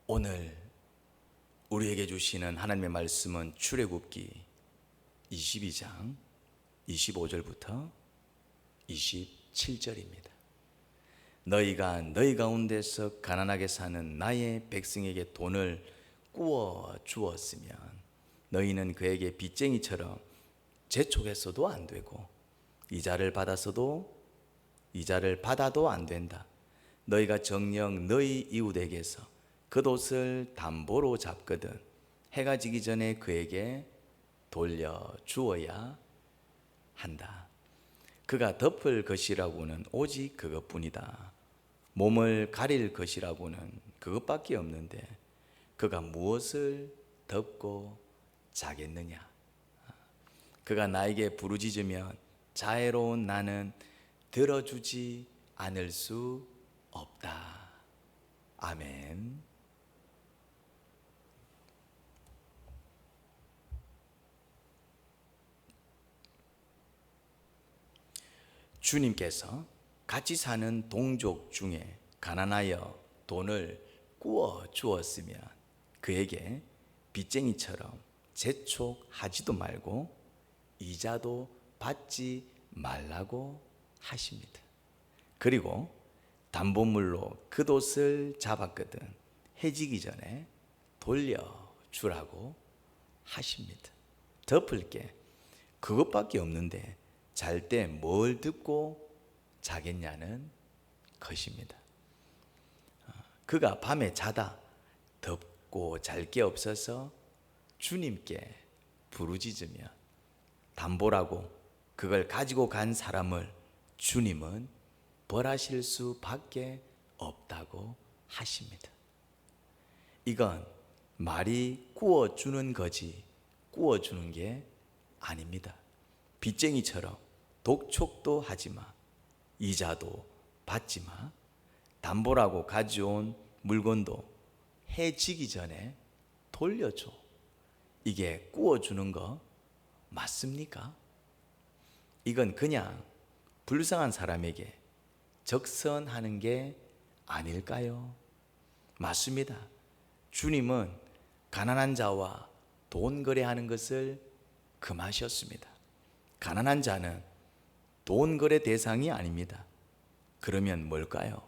오늘 우리에게 주시는 하나님의 말씀은 출애굽기 22장 25절부터 27절입니다. 너희가 너희 가운데서 가난하게 사는 나의 백성에게 돈을 꾸어 주었으면 너희는 그에게 빚쟁이처럼 재촉했어도 안 되고 이자를 받아도 안 된다. 너희가 정녕 너희 이웃에게서 그 옷을 담보로 잡거든 해가 지기 전에 그에게 돌려 주어야 한다. 그가 덮을 것이라고는 오직 그것뿐이다. 몸을 가릴 것이라고는 그것밖에 없는데 그가 무엇을 덮고 자겠느냐. 그가 나에게 부르짖으면 자애로운 나는 들어주지 않을 수 없다. 아멘. 주님께서 같이 사는 동족 중에 가난하여 돈을 꾸어 주었으면 그에게 빚쟁이처럼 재촉하지도 말고 이자도 받지 말라고 하십니다. 그리고 담보물로 그 옷을 잡았거든 해지기 전에 돌려주라고 하십니다. 덮을 게 그것밖에 없는데 잘 때 뭘 덮고 자겠냐는 것입니다. 그가 밤에 자다 덮고 잘 게 없어서 주님께 부르짖으며 담보라고 그걸 가지고 간 사람을 주님은 벌하실 수밖에 없다고 하십니다. 이건 말이 꾸어주는 거지 꾸어주는 게 아닙니다. 빚쟁이처럼 독촉도 하지 마, 이자도 받지 마, 담보라고 가져온 물건도 해지기 전에 돌려줘. 이게 꾸어주는 거 맞습니까? 이건 그냥 불쌍한 사람에게 적선하는 게 아닐까요? 맞습니다. 주님은 가난한 자와 돈 거래하는 것을 금하셨습니다. 가난한 자는 돈 거래 대상이 아닙니다. 그러면 뭘까요?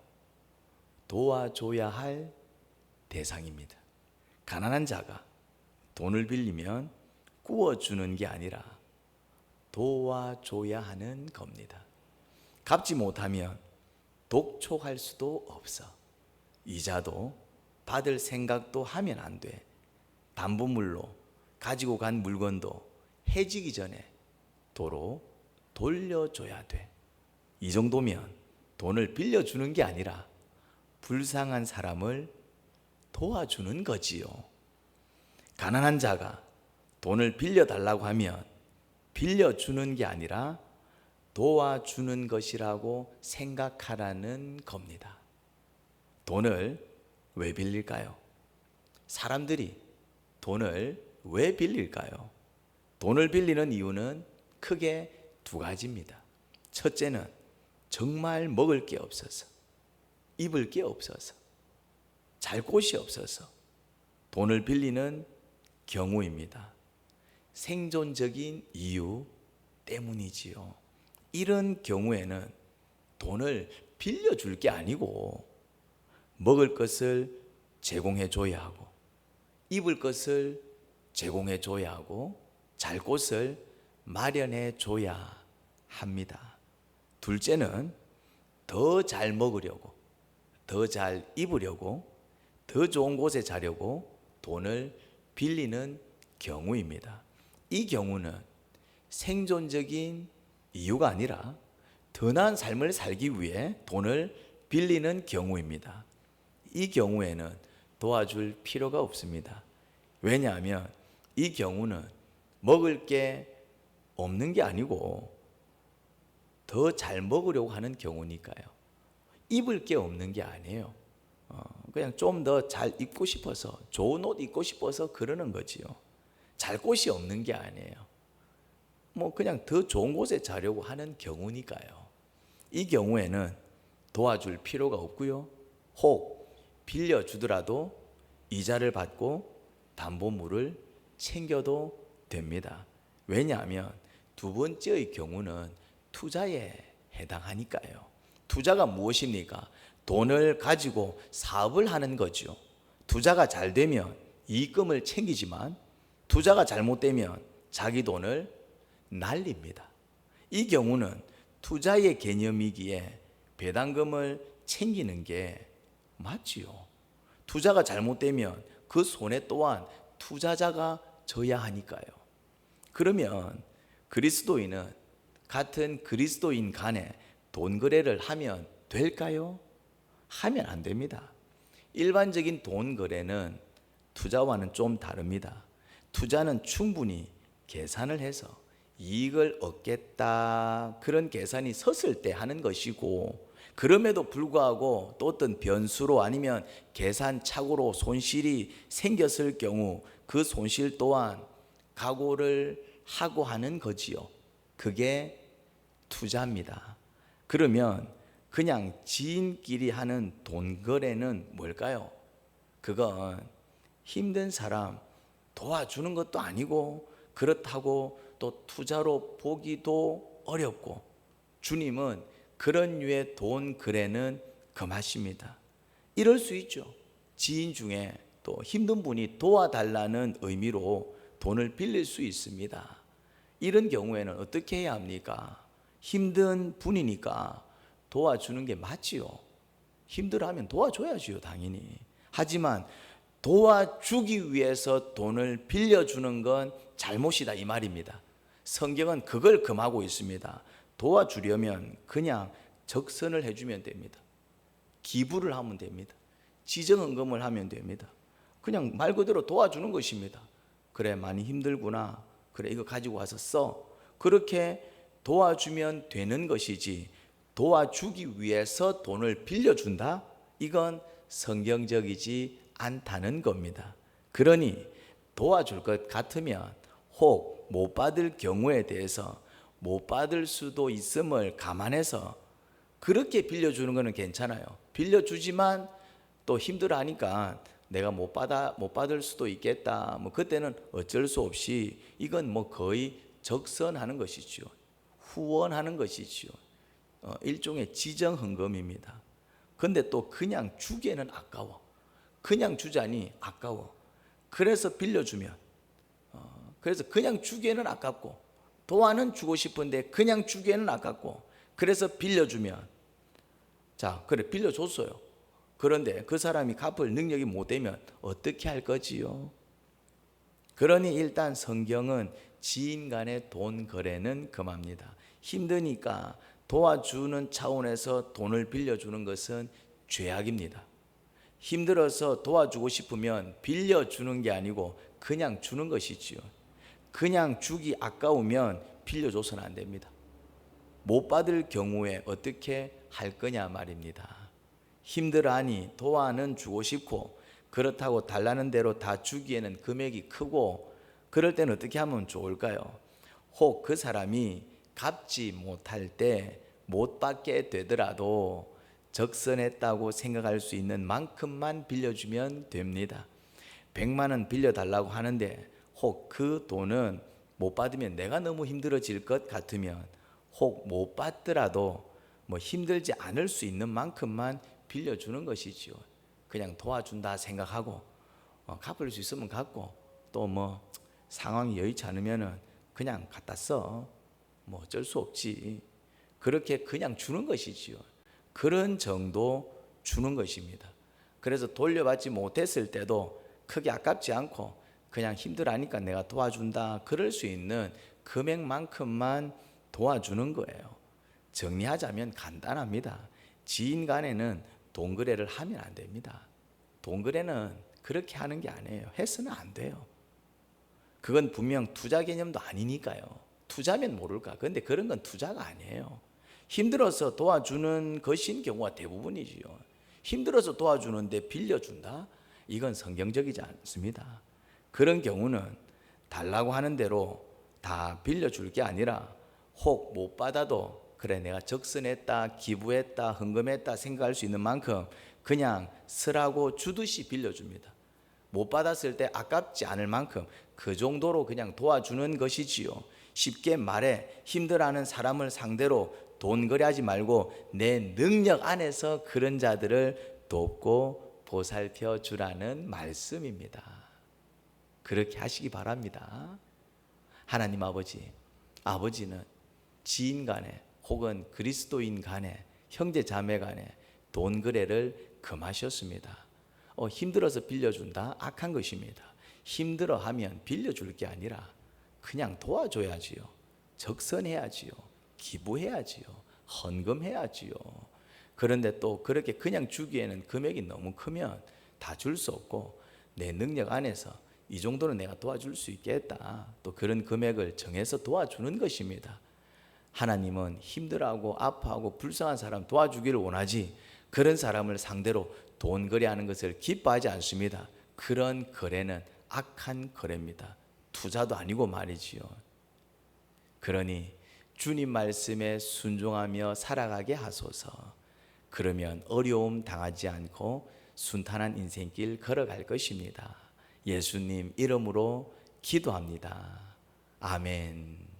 도와줘야 할 대상입니다. 가난한 자가 돈을 빌리면 꾸어주는 게 아니라 도와줘야 하는 겁니다. 갚지 못하면 독촉할 수도 없어. 이자도 받을 생각도 하면 안 돼. 담보물로 가지고 간 물건도 해지기 전에 도로 돌려줘야 돼. 이 정도면 돈을 빌려주는 게 아니라 불쌍한 사람을 도와주는 거지요. 가난한 자가 돈을 빌려달라고 하면 빌려주는 게 아니라 도와주는 것이라고 생각하라는 겁니다. 돈을 왜 빌릴까요? 사람들이 돈을 왜 빌릴까요? 돈을 빌리는 이유는 크게 두 가지입니다. 첫째는 정말 먹을 게 없어서, 입을 게 없어서, 잘 곳이 없어서 돈을 빌리는 경우입니다. 생존적인 이유 때문이지요. 이런 경우에는 돈을 빌려줄 게 아니고 먹을 것을 제공해 줘야 하고 입을 것을 제공해 줘야 하고 잘 곳을 마련해 줘야 합니다. 둘째는 더 잘 먹으려고, 더 잘 입으려고, 더 좋은 곳에 자려고 돈을 빌리는 경우입니다. 이 경우는 생존적인 이유가 아니라 더 나은 삶을 살기 위해 돈을 빌리는 경우입니다. 이 경우에는 도와줄 필요가 없습니다. 왜냐하면 이 경우는 먹을 게 없는 게 아니고 더 잘 먹으려고 하는 경우니까요. 입을 게 없는 게 아니에요. 그냥 좀 더 잘 입고 싶어서, 좋은 옷 입고 싶어서 그러는 거지요. 잘 곳이 없는 게 아니에요. 그냥 더 좋은 곳에 자려고 하는 경우니까요. 이 경우에는 도와줄 필요가 없고요. 혹 빌려주더라도 이자를 받고 담보물을 챙겨도 됩니다. 왜냐하면 두 번째의 경우는 투자에 해당하니까요. 투자가 무엇입니까? 돈을 가지고 사업을 하는 거죠. 투자가 잘 되면 이익금을 챙기지만 투자가 잘못되면 자기 돈을 날립니다. 이 경우는 투자의 개념이기에 배당금을 챙기는 게 맞지요. 투자가 잘못되면 그 손해 또한 투자자가 져야 하니까요. 그러면 그리스도인은 같은 그리스도인 간에 돈 거래를 하면 될까요? 하면 안 됩니다. 일반적인 돈 거래는 투자와는 좀 다릅니다. 투자는 충분히 계산을 해서 이익을 얻겠다 그런 계산이 섰을 때 하는 것이고, 그럼에도 불구하고 또 어떤 변수로 아니면 계산 착오로 손실이 생겼을 경우 그 손실 또한 각오를 하고 하는 거지요. 그게 투자입니다. 그러면 그냥 지인끼리 하는 돈 거래는 뭘까요? 그건 힘든 사람 도와주는 것도 아니고, 그렇다고 또 투자로 보기도 어렵고, 주님은 그런 류의 돈 거래는 금하십니다. 이럴 수 있죠. 지인 중에 또 힘든 분이 도와달라는 의미로 돈을 빌릴 수 있습니다. 이런 경우에는 어떻게 해야 합니까? 힘든 분이니까 도와주는 게 맞지요. 힘들어하면 도와줘야지요, 당연히. 하지만 도와주기 위해서 돈을 빌려주는 건 잘못이다 이 말입니다. 성경은 그걸 금하고 있습니다. 도와주려면 그냥 적선을 해주면 됩니다. 기부를 하면 됩니다. 지정헌금을 하면 됩니다. 그냥 말 그대로 도와주는 것입니다. 그래, 많이 힘들구나. 그래, 이거 가지고 와서 써. 그렇게 도와주면 되는 것이지, 도와주기 위해서 돈을 빌려준다? 이건 성경적이지 않다는 겁니다. 그러니 도와줄 것 같으면 혹 못 받을 경우에 대해서 못 받을 수도 있음을 감안해서 그렇게 빌려주는 것은 괜찮아요. 빌려주지만 또 힘들어하니까 내가 못 받을 수도 있겠다. 뭐 그때는 어쩔 수 없이 이건 뭐 거의 적선하는 것이죠. 후원하는 것이죠. 일종의 지정헌금입니다. 근데 또 그냥 주기에는 아까워. 그냥 주자니 아까워. 그래서 빌려주면, 그래서 그냥 주기에는 아깝고, 도와는 주고 싶은데 그냥 주기에는 아깝고, 그래서 빌려주면, 자, 그래, 빌려줬어요. 그런데 그 사람이 갚을 능력이 못 되면 어떻게 할 거지요? 그러니 일단 성경은 지인 간의 돈 거래는 금합니다. 힘드니까 도와주는 차원에서 돈을 빌려주는 것은 죄악입니다. 힘들어서 도와주고 싶으면 빌려주는 게 아니고 그냥 주는 것이지요. 그냥 주기 아까우면 빌려줘서는 안 됩니다. 못 받을 경우에 어떻게 할 거냐 말입니다. 힘들어하니 도와는 주고 싶고, 그렇다고 달라는 대로 다 주기에는 금액이 크고, 그럴 때는 어떻게 하면 좋을까요? 혹 그 사람이 갚지 못할 때 못 받게 되더라도 적선했다고 생각할 수 있는 만큼만 빌려주면 됩니다. 100만 원 빌려달라고 하는데 혹 그 돈은 못 받으면 내가 너무 힘들어질 것 같으면, 혹 못 받더라도 뭐 힘들지 않을 수 있는 만큼만 빌려주는 것이지요. 그냥 도와준다 생각하고, 갚을 수 있으면 갚고, 또 뭐 상황이 여의치 않으면은 그냥 갖다 써. 뭐 어쩔 수 없지. 그렇게 그냥 주는 것이지요. 그런 정도 주는 것입니다. 그래서 돌려받지 못했을 때도 크게 아깝지 않고 그냥 힘들어하니까 내가 도와준다, 그럴 수 있는 금액만큼만 도와주는 거예요. 정리하자면 간단합니다. 지인 간에는 돈 거래를 하면 안 됩니다. 돈 거래는 그렇게 하는 게 아니에요. 해서는 안 돼요. 그건 분명 투자 개념도 아니니까요. 투자면 모를까. 그런데 그런 건 투자가 아니에요. 힘들어서 도와주는 것인 경우가 대부분이지요. 힘들어서 도와주는데 빌려준다? 이건 성경적이지 않습니다. 그런 경우는 달라고 하는 대로 다 빌려줄 게 아니라 혹 못 받아도 그래, 내가 적선했다, 기부했다, 헌금했다 생각할 수 있는 만큼 그냥 쓰라고 주듯이 빌려줍니다. 못 받았을 때 아깝지 않을 만큼 그 정도로 그냥 도와주는 것이지요. 쉽게 말해 힘들어하는 사람을 상대로 돈 거래하지 말고 내 능력 안에서 그런 자들을 돕고 보살펴 주라는 말씀입니다. 그렇게 하시기 바랍니다. 하나님 아버지는 지인 간에 혹은 그리스도인 간에 형제 자매 간에 돈 거래를 금하셨습니다. 힘들어서 빌려준다? 악한 것입니다. 힘들어하면 빌려줄 게 아니라 그냥 도와줘야지요. 적선해야지요. 기부해야지요. 헌금해야지요. 그런데 또 그렇게 그냥 주기에는 금액이 너무 크면 다 줄 수 없고 내 능력 안에서 이 정도는 내가 도와줄 수 있겠다. 또 그런 금액을 정해서 도와주는 것입니다. 하나님은 힘들어하고 아파하고 불쌍한 사람 도와주기를 원하지 그런 사람을 상대로 돈 거래하는 것을 기뻐하지 않습니다. 그런 거래는 악한 거래입니다. 투자도 아니고 말이지요. 그러니 주님 말씀에 순종하며 살아가게 하소서. 그러면 어려움 당하지 않고 순탄한 인생길 걸어갈 것입니다. 예수님 이름으로 기도합니다. 아멘.